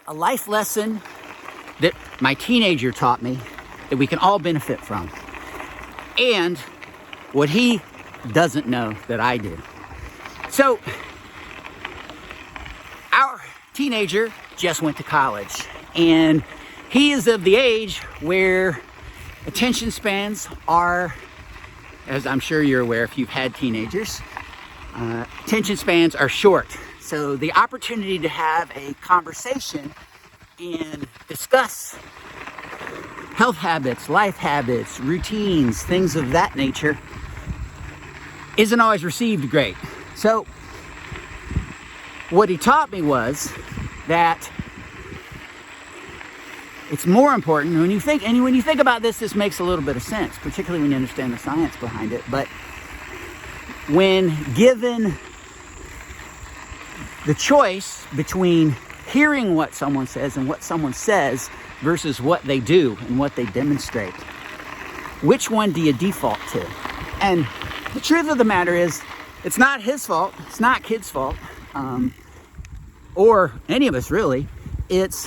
a life lesson that my teenager taught me that we can all benefit from, and what he doesn't know that I do. So, our teenager just went to college, and he is of the age where attention spans are, as I'm sure you're aware if you've had teenagers, attention spans are short. So the opportunity to have a conversation and discuss health habits, life habits, routines, things of that nature isn't always received great. So what he taught me was that it's more important when you think about this makes a little bit of sense, particularly when you understand the science behind it. But when given the choice between hearing what someone says and what someone says versus what they do and what they demonstrate, which one do you default to? And the truth of the matter is, it's not his fault, it's not kids' fault, or any of us really. It's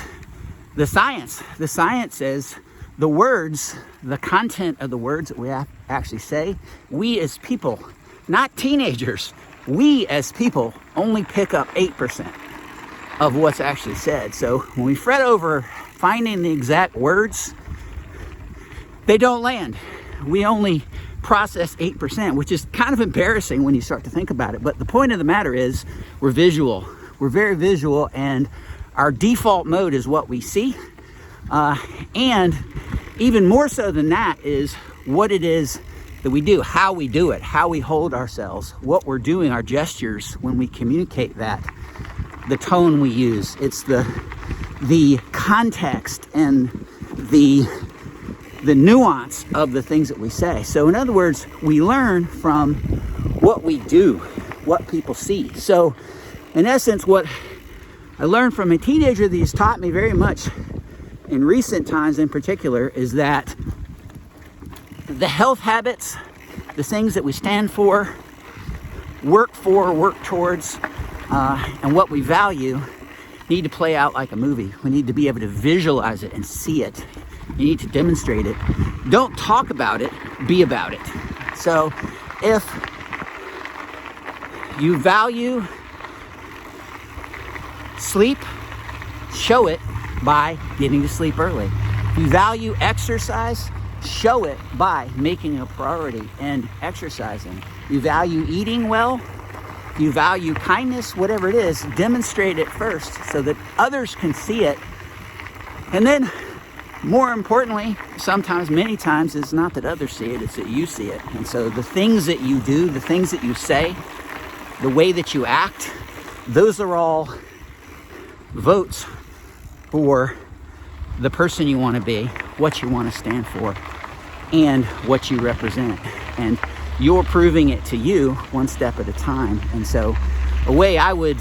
the science. The science says the words, the content of the words that we actually say, we as people, not teenagers, we as people only pick up 8% of what's actually said. So when we fret over finding the exact words, they don't land. We only process 8%, which is kind of embarrassing when you start to think about it. But the point of the matter is, we're visual. We're very visual, and our default mode is what we see. And even more so than that is what it is that we do, how we do it, how we hold ourselves, what we're doing, our gestures when we communicate that, the tone we use. It's the context and the nuance of the things that we say. So in other words, we learn from what we do, what people see. So in essence, what I learned from a teenager that he's taught me very much in recent times in particular is that the health habits, the things that we stand for, work towards, and what we value need to play out like a movie. We need to be able to visualize it and see it. You need to demonstrate it. Don't talk about it, be about it. So if you value sleep, show it by getting to sleep early. If you value exercise, show it by making it a priority and exercising. You value eating well, you value kindness, whatever it is, demonstrate it first so that others can see it. And then, more importantly, sometimes, many times, it's not that others see it, it's that you see it. And so the things that you do, the things that you say, the way that you act, those are all votes for the person you want to be, what you want to stand for, and what you represent. And you're proving it to you one step at a time. And so a way I would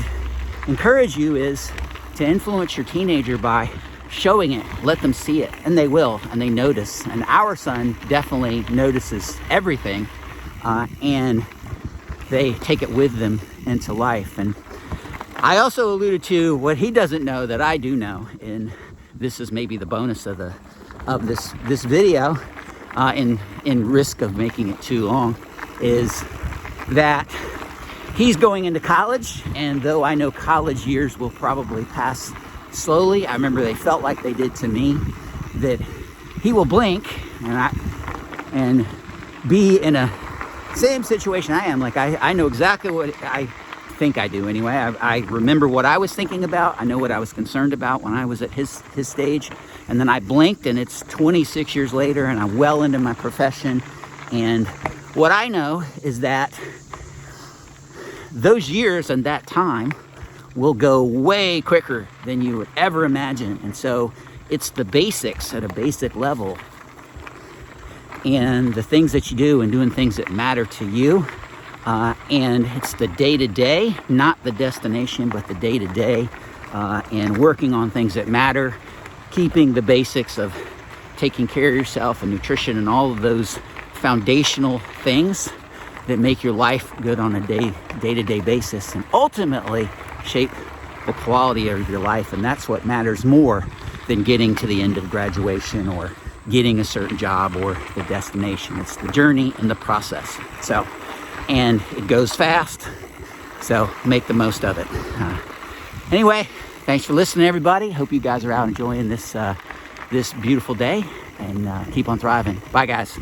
encourage you is to influence your teenager by showing it, let them see it, and they will, and they notice. And our son definitely notices everything, and they take it with them into life. And I also alluded to what he doesn't know that I do know, and this is maybe the bonus of this video, in risk of making it too long, is that he's going into college, and though I know college years will probably pass slowly, I remember they felt like they did to me, that he will blink and be in a same situation I am. Like I know exactly what I think I do anyway. I remember what I was thinking about. I know what I was concerned about when I was at his stage, and then I blinked, and it's 26 years later, and I'm well into my profession. And what I know is that those years and that time will go way quicker than you would ever imagine. And so it's the basics at a basic level, and the things that you do and doing things that matter to you. And it's the day-to-day, not the destination, but the day-to-day, and working on things that matter, keeping the basics of taking care of yourself and nutrition and all of those foundational things that make your life good on a day-to-day basis, and ultimately shape the quality of your life. And that's what matters more than getting to the end of graduation or getting a certain job or the destination. It's the journey and the process. So, and it goes fast, so make the most of it. Anyway, thanks for listening, everybody. Hope you guys are out enjoying this beautiful day, and keep on thriving. Bye, guys.